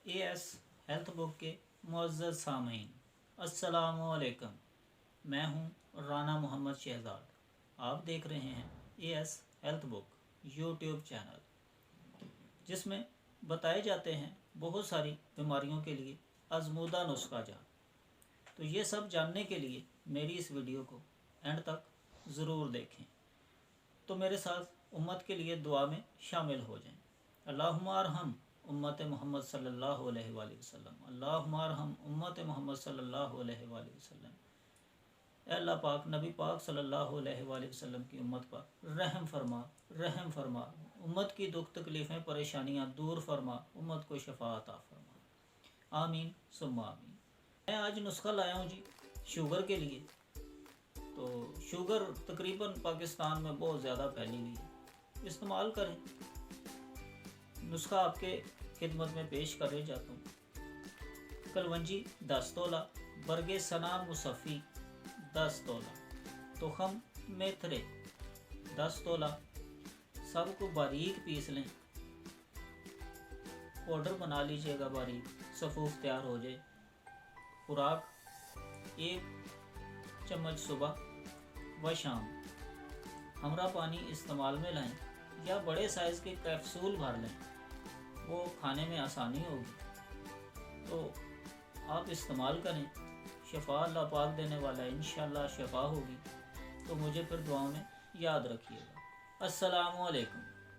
A S health بک کے معزز سامعین، السلام علیکم۔ میں ہوں رانا محمد شہزاد۔ آپ دیکھ رہے ہیں A S health book YouTube channel, جس میں بتائے جاتے ہیں بہت ساری بیماریوں کے لیے آزمودہ نسخہ جات۔ تو یہ سب جاننے کے لیے میری اس ویڈیو کو اینڈ تک ضرور دیکھیں۔ تو میرے ساتھ امت کے لیے دعا میں شامل ہو جائیں۔ اللہم ارحم امت محمد صلی اللہ علیہ وآلہ وسلم، اللہم ارحم امت محمد صلی اللہ علیہ وآلہ وسلم۔ اے اللہ پاک، نبی پاک صلی اللہ علیہ وآلہ وسلم کی امت پر رحم فرما، رحم فرما، امت کی دکھ تکلیفیں پریشانیاں دور فرما، امت کو شفا عطا فرما، آمین ثم آمین۔ میں آج نسخہ لایا ہوں شوگر کے لیے۔ تو شوگر تقریباً پاکستان میں بہت زیادہ پھیلی ہوئی ہے، استعمال کریں۔ نسخہ آپ کے خدمت میں پیش کر جاتا ہوں۔ کلونجی 10 تولہ، برگ سنا مصفی 10 تولہ، تخم میتھرے 10 تولہ، سب کو باریک پیس لیں، پاؤڈر بنا لیجئے گا باریک، صفوف تیار ہو جائے۔ خوراک 1 چمچ صبح و شام، ہمرا پانی استعمال میں لائیں یا بڑے سائز کے کیپسول بھر لیں، وہ کھانے میں آسانی ہوگی تو آپ استعمال کریں۔ شفا اللہ پاک دینے والا ہے، انشاءاللہ شفا ہوگی۔ تو مجھے پھر دعاؤں میں یاد رکھیے گا۔ السلام علیکم۔